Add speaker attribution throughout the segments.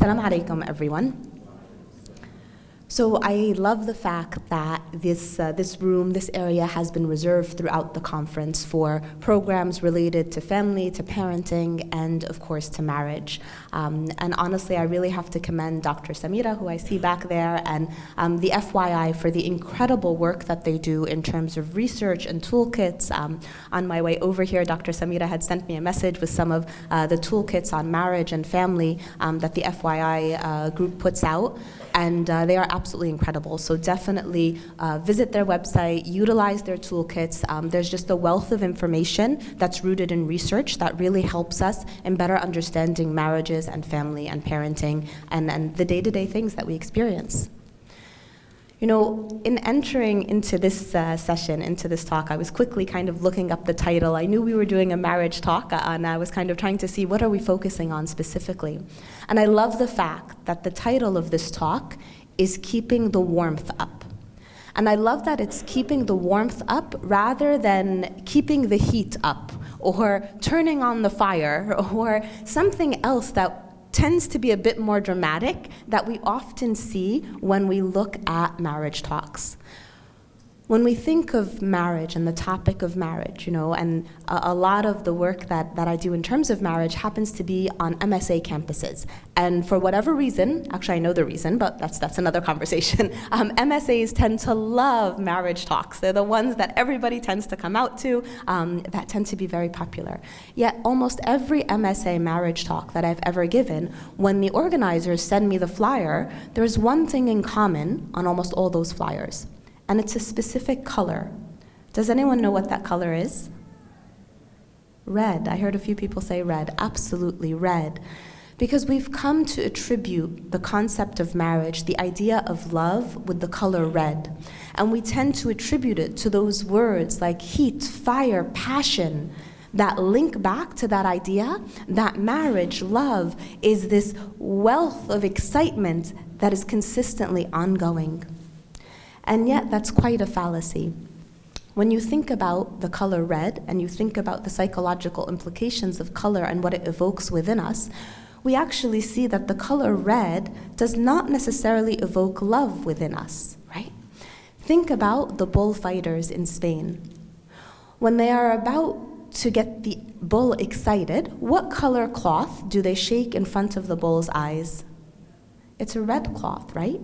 Speaker 1: Assalamu alaikum, everyone. So I love the fact that this room, this area has been reserved throughout the conference for programs related to family, to parenting, and of course to marriage. And honestly, I really have to commend Dr. Samira, who I see back there, and the FYI for the incredible work that they do in terms of research and toolkits. On my way over here, Dr. Samira had sent me a message with some of the toolkits on marriage and family that the FYI group puts out. And they are absolutely incredible. So definitely visit their website, utilize their toolkits. There's just a wealth of information that's rooted in research that really helps us in better understanding marriages and family and parenting and the day-to-day things that we experience. You know, in entering into this session, into this talk, I was quickly kind of looking up the title. I knew we were doing a marriage talk, and I was kind of trying to see what are we focusing on specifically. And I love the fact that the title of this talk is Keeping the Warmth Up. And I love that it's keeping the warmth up rather than keeping the heat up or turning on the fire or something else that tends to be a bit more dramatic that we often see when we look at marriage talks. When we think of marriage and the topic of marriage, you know, and a lot of the work that I do in terms of marriage happens to be on MSA campuses. And for whatever reason, actually I know the reason, but that's another conversation, MSAs tend to love marriage talks. They're the ones that everybody tends to come out to, that tend to be very popular. Yet almost every MSA marriage talk that I've ever given, when the organizers send me the flyer, there's one thing in common on almost all those flyers. And it's a specific color. Does anyone know what that color is? Red. I heard a few people say red. Absolutely red. Because we've come to attribute the concept of marriage, the idea of love, with the color red. And we tend to attribute it to those words like heat, fire, passion, that link back to that idea that marriage, love, is this wealth of excitement that is consistently ongoing. And yet that's quite a fallacy. When you think about the color red and you think about the psychological implications of color and what it evokes within us, we actually see that the color red does not necessarily evoke love within us, right? Think about the bullfighters in Spain. When they are about to get the bull excited, what color cloth do they shake in front of the bull's eyes? It's a red cloth, right?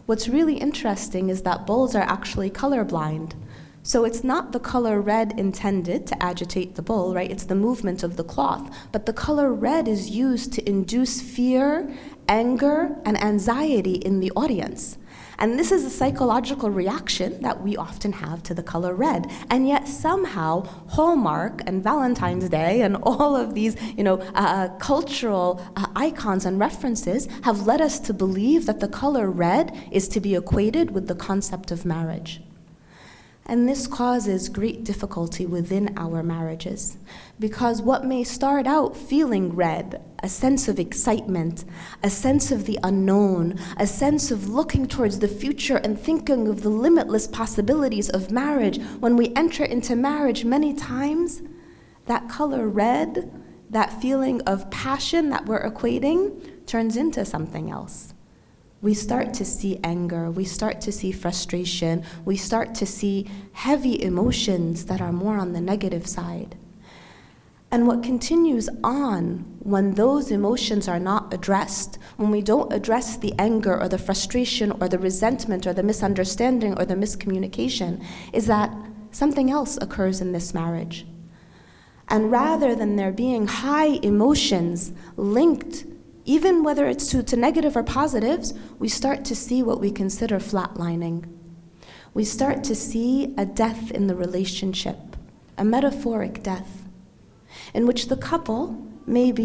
Speaker 1: What's really interesting is that bulls are actually colorblind. So it's not the color red intended to agitate the bull, right? It's the movement of the cloth. But the color red is used to induce fear, anger, and anxiety in the audience. And this is a psychological reaction that we often have to the color red. And yet somehow Hallmark and Valentine's Day and all of these, cultural icons and references have led us to believe that the color red is to be equated with the concept of marriage. And this causes great difficulty within our marriages, because what may start out feeling red, a sense of excitement, a sense of the unknown, a sense of looking towards the future and thinking of the limitless possibilities of marriage, when we enter into marriage many times, that color red, that feeling of passion that we're equating, turns into something else. We start to see anger, we start to see frustration, we start to see heavy emotions that are more on the negative side. And what continues on when those emotions are not addressed, when we don't address the anger or the frustration or the resentment or the misunderstanding or the miscommunication, is that something else occurs in this marriage. And rather than there being high emotions linked, even whether it's to negative or positives, we start to see what we consider flatlining. We start to see a death in the relationship, a metaphoric death, in which the couple, maybe,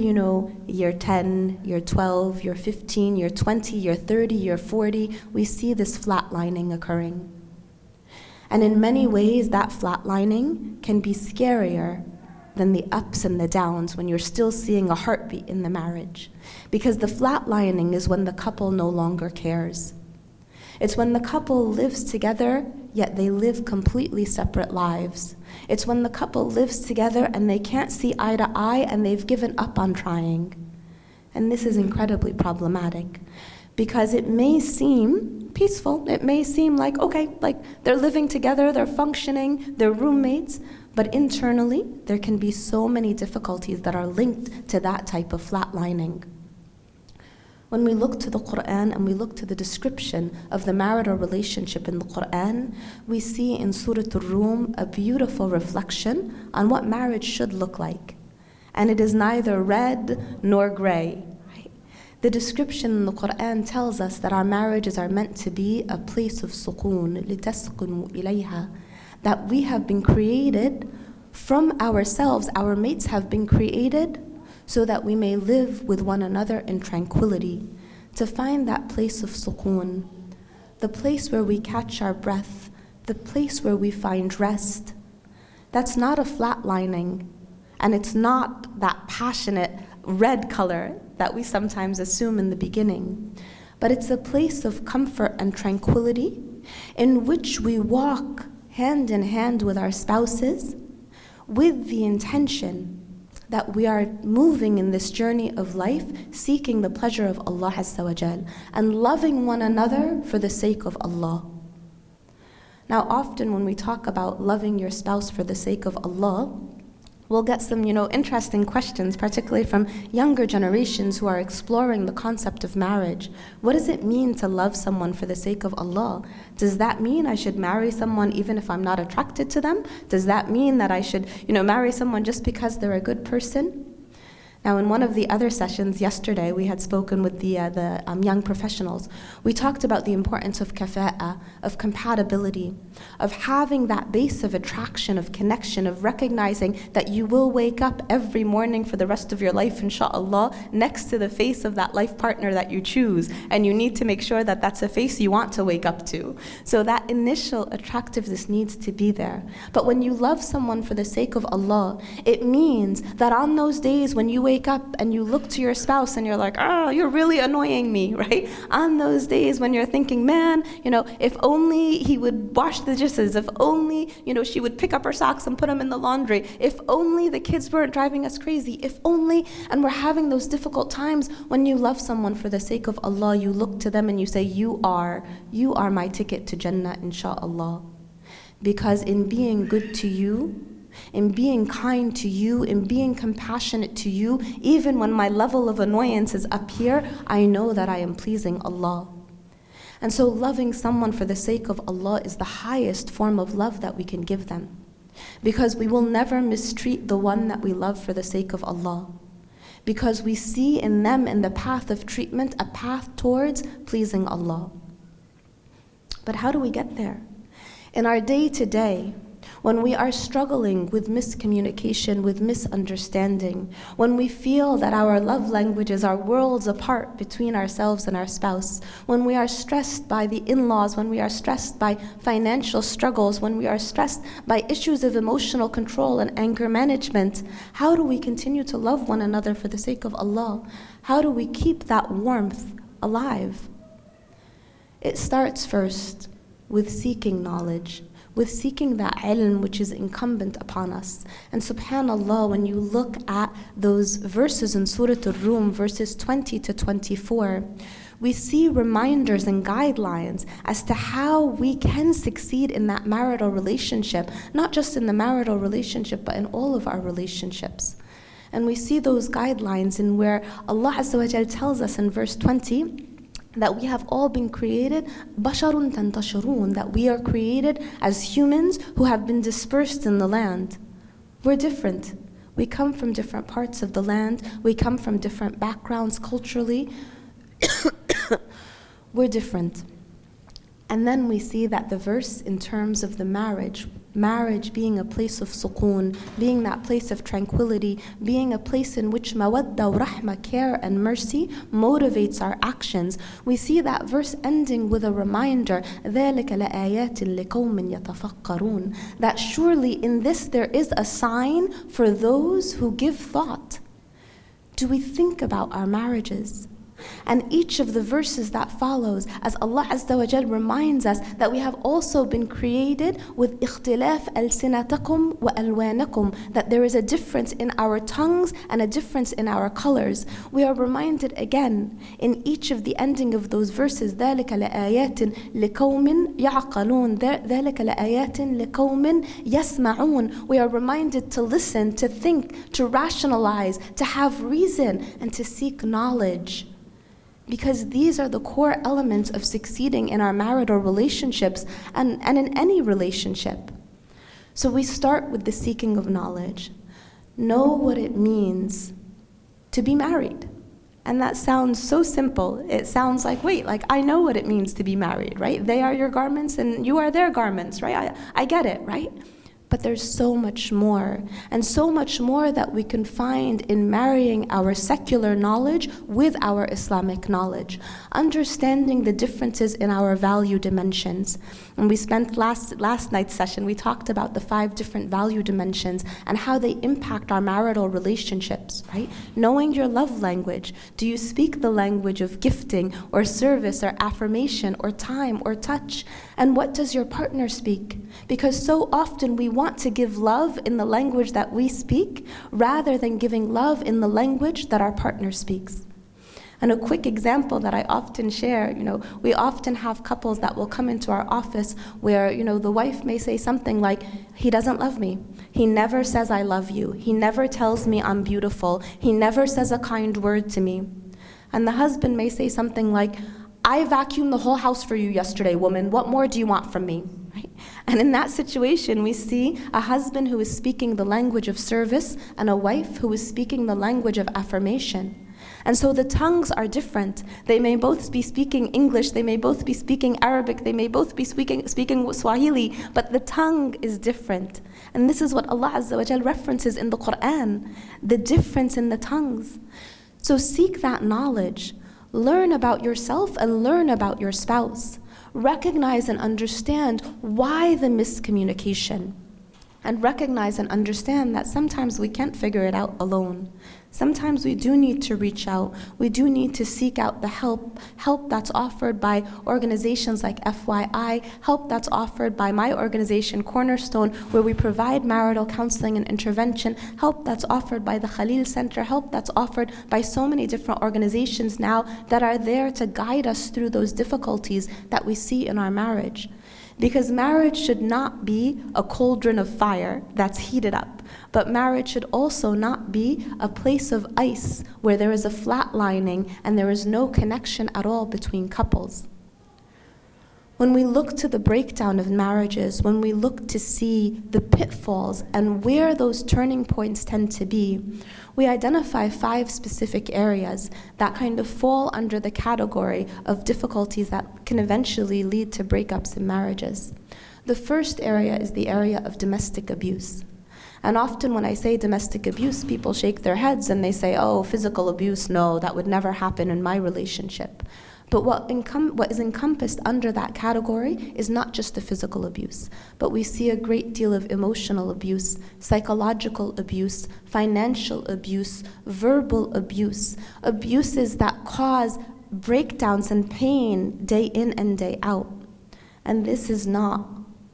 Speaker 1: year 10, year 12, year 15, year 20, year 30, year 40, we see this flatlining occurring. And in many ways, that flatlining can be scarier than the ups and the downs when you're still seeing a heartbeat in the marriage. Because the flatlining is when the couple no longer cares. It's when the couple lives together, yet they live completely separate lives. It's when the couple lives together and they can't see eye to eye and they've given up on trying. And this is incredibly problematic because it may seem peaceful. It may seem like, okay, like they're living together, they're functioning, they're roommates, but internally there can be so many difficulties that are linked to that type of flatlining. When we look to the Quran and we look to the description of the marital relationship in the Quran, we see in Surah Ar-Rum a beautiful reflection on what marriage should look like. And it is neither red nor gray. Right? The description in the Quran tells us that our marriages are meant to be a place of sukoon, لِتَسْكُنُوا إِلَيْهَا, that we have been created from ourselves, our mates have been created so that we may live with one another in tranquility, to find that place of sukoon, the place where we catch our breath, the place where we find rest. That's not a flatlining, and it's not that passionate red color that we sometimes assume in the beginning, but it's a place of comfort and tranquility in which we walk hand in hand with our spouses with the intention that we are moving in this journey of life, seeking the pleasure of Allah Azza wa Jal, and loving one another for the sake of Allah. Now, often when we talk about loving your spouse for the sake of Allah, we'll get some, interesting questions, particularly from younger generations who are exploring the concept of marriage. What does it mean to love someone for the sake of Allah? Does that mean I should marry someone even if I'm not attracted to them? Does that mean that I should, marry someone just because they're a good person? Now, in one of the other sessions yesterday, we had spoken with the young professionals. We talked about the importance of kafa'a, of compatibility, of having that base of attraction, of connection, of recognizing that you will wake up every morning for the rest of your life, inshaAllah, next to the face of that life partner that you choose. And you need to make sure that that's a face you want to wake up to. So that initial attractiveness needs to be there. But when you love someone for the sake of Allah, it means that on those days when you wake up and you look to your spouse and you're like, you're really annoying me, right? On those days when you're thinking, man, if only he would wash the dishes, if only, she would pick up her socks and put them in the laundry, if only the kids weren't driving us crazy, if only, and we're having those difficult times. When you love someone for the sake of Allah, you look to them and you say, you are my ticket to Jannah, inshaAllah. Because in being good to you, in being kind to you, in being compassionate to you, even when my level of annoyance is up here, I know that I am pleasing Allah. And so loving someone for the sake of Allah is the highest form of love that we can give them. Because we will never mistreat the one that we love for the sake of Allah. Because we see in them, in the path of treatment, a path towards pleasing Allah. But how do we get there? In our day-to-day, when we are struggling with miscommunication, with misunderstanding, when we feel that our love languages are worlds apart between ourselves and our spouse, when we are stressed by the in-laws, when we are stressed by financial struggles, when we are stressed by issues of emotional control and anger management, how do we continue to love one another for the sake of Allah? How do we keep that warmth alive? It starts first with seeking knowledge, with seeking that ilm which is incumbent upon us. And subhanAllah, when you look at those verses in Surah Ar-Rum, verses 20 to 24, we see reminders and guidelines as to how we can succeed in that marital relationship, not just in the marital relationship, but in all of our relationships. And we see those guidelines in where Allah Azza wa Jal tells us in verse 20, that we have all been created, basharun tantashurun, that we are created as humans who have been dispersed in the land. We're different. We come from different parts of the land. We come from different backgrounds culturally. We're different. And then we see that the verse in terms of the marriage being a place of sukoon, being that place of tranquility, being a place in which mawadda wa rahma, care and mercy, motivates our actions. We see that verse ending with a reminder, ذَلِكَ لَآيَاتٍ لِقَوْمٍ يَتَفَكَّرُونَ, that surely in this there is a sign for those who give thought. Do we think about our marriages? And each of the verses that follows, as Allah Azza wa Jal reminds us that we have also been created with اختلاف ألسنتكم وألوانكم, that there is a difference in our tongues and a difference in our colors. We are reminded again in each of the ending of those verses, ذلك لآيات لقوم يعقلون, ذلك لآيات لقوم يسمعون. We are reminded to listen, to think, to rationalize, to have reason, and to seek knowledge. Because these are the core elements of succeeding in our marital relationships and in any relationship. So we start with the seeking of knowledge. Know what it means to be married. And that sounds so simple. It sounds like, wait, like I know what it means to be married, right? They are your garments and you are their garments, right? I get it, right? But there's so much more, and so much more that we can find in marrying our secular knowledge with our Islamic knowledge, understanding the differences in our value dimensions. And we spent last night's session, we talked about the 5 different value dimensions and how they impact our marital relationships, right? Knowing your love language. Do you speak the language of gifting or service or affirmation or time or touch? And what does your partner speak? Because so often we want to give love in the language that we speak rather than giving love in the language that our partner speaks. And a quick example that I often share, we often have couples that will come into our office where, the wife may say something like, he doesn't love me. He never says I love you. He never tells me I'm beautiful. He never says a kind word to me. And the husband may say something like, I vacuumed the whole house for you yesterday, woman. What more do you want from me? Right? And in that situation, we see a husband who is speaking the language of service and a wife who is speaking the language of affirmation. And so the tongues are different. They may both be speaking English, they may both be speaking Arabic, they may both be speaking Swahili, but the tongue is different. And this is what Allah Azza wa Jal references in the Quran, the difference in the tongues. So seek that knowledge. Learn about yourself and learn about your spouse. Recognize and understand why the miscommunication. And recognize and understand that sometimes we can't figure it out alone. Sometimes we do need to reach out. We do need to seek out the help that's offered by organizations like FYI, help that's offered by my organization, Cornerstone, where we provide marital counseling and intervention, help that's offered by the Khalil Center, help that's offered by so many different organizations now that are there to guide us through those difficulties that we see in our marriage. Because marriage should not be a cauldron of fire that's heated up, but marriage should also not be a place of ice where there is a flatlining and there is no connection at all between couples. When we look to the breakdown of marriages, when we look to see the pitfalls and where those turning points tend to be, we identify 5 specific areas that kind of fall under the category of difficulties that can eventually lead to breakups in marriages. The first area is the area of domestic abuse. And often when I say domestic abuse, people shake their heads and they say, oh, physical abuse, no, that would never happen in my relationship. But what is encompassed under that category is not just the physical abuse, but we see a great deal of emotional abuse, psychological abuse, financial abuse, verbal abuse, abuses that cause breakdowns and pain day in and day out. And this is not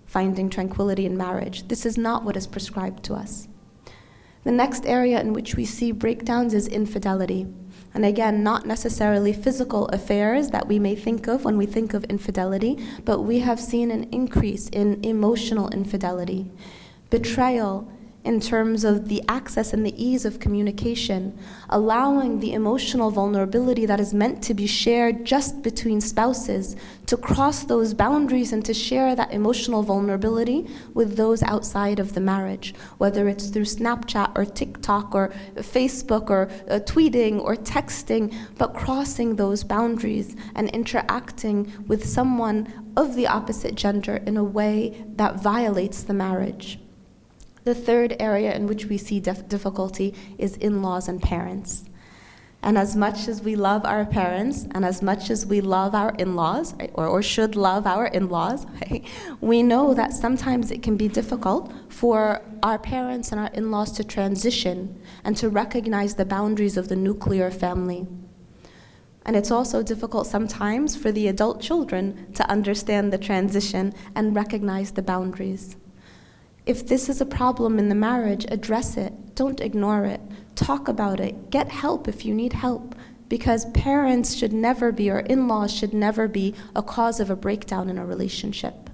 Speaker 1: finding tranquility in marriage. This is not what is prescribed to us. The next area in which we see breakdowns is infidelity. And again, not necessarily physical affairs that we may think of when we think of infidelity, but we have seen an increase in emotional infidelity, betrayal in terms of the access and the ease of communication, allowing the emotional vulnerability that is meant to be shared just between spouses to cross those boundaries and to share that emotional vulnerability with those outside of the marriage, whether it's through Snapchat or TikTok or Facebook or tweeting or texting, but crossing those boundaries and interacting with someone of the opposite gender in a way that violates the marriage. The third area in which we see difficulty is in-laws and parents. And as much as we love our parents and as much as we love our in-laws, right, or should love our in-laws, right, we know that sometimes it can be difficult for our parents and our in-laws to transition and to recognize the boundaries of the nuclear family. And it's also difficult sometimes for the adult children to understand the transition and recognize the boundaries. If this is a problem in the marriage, address it. Don't ignore it. Talk about it. Get help if you need help. Because parents should never be, or in-laws should never be, a cause of a breakdown in a relationship.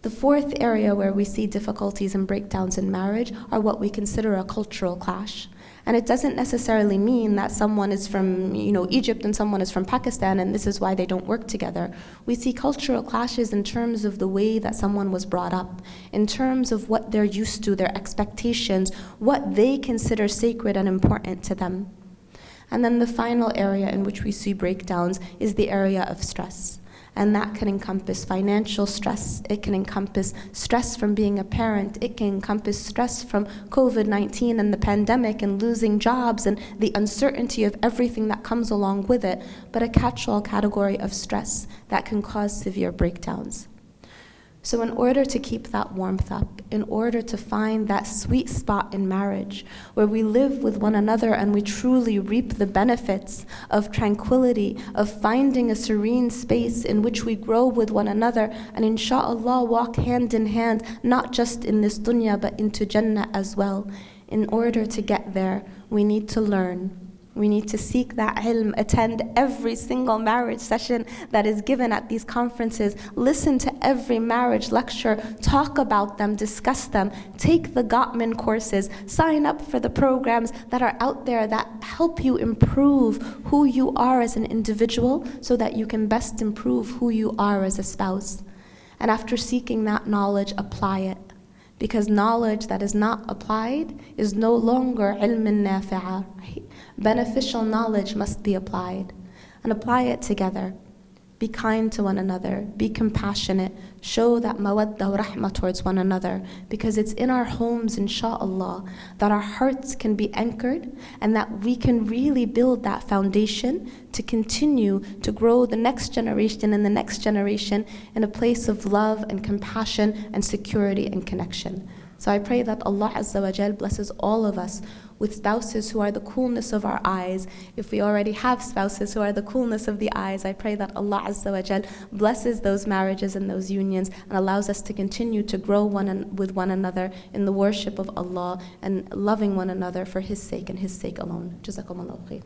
Speaker 1: The fourth area where we see difficulties and breakdowns in marriage are what we consider a cultural clash. And it doesn't necessarily mean that someone is from Egypt and someone is from Pakistan and this is why they don't work together. We see cultural clashes in terms of the way that someone was brought up, in terms of what they're used to, their expectations, what they consider sacred and important to them. And then the final area in which we see breakdowns is the area of stress. And that can encompass financial stress, it can encompass stress from being a parent, it can encompass stress from COVID-19 and the pandemic and losing jobs and the uncertainty of everything that comes along with it, but a catch-all category of stress that can cause severe breakdowns. So in order to keep that warmth up, in order to find that sweet spot in marriage where we live with one another and we truly reap the benefits of tranquility, of finding a serene space in which we grow with one another and inshallah walk hand in hand, not just in this dunya but into Jannah as well. In order to get there, we need to learn. We need to seek that ilm, attend every single marriage session that is given at these conferences, listen to every marriage lecture, talk about them, discuss them, take the Gottman courses, sign up for the programs that are out there that help you improve who you are as an individual so that you can best improve who you are as a spouse. And after seeking that knowledge, apply it. Because knowledge that is not applied is no longer ilm nafi'a. Beneficial knowledge must be applied, and apply it together. Be kind to one another, be compassionate, show that mawadda wa rahmah towards one another, because it's in our homes, inshallah, that our hearts can be anchored and that we can really build that foundation to continue to grow the next generation and the next generation in a place of love and compassion and security and connection. So I pray that Allah Azza wa Jal blesses all of us with spouses who are the coolness of our eyes. If we already have spouses who are the coolness of the eyes, I pray that Allah Azza wa Jal blesses those marriages and those unions and allows us to continue to grow with one another in the worship of Allah and loving one another for His sake and His sake alone. Jazakumullahu khair.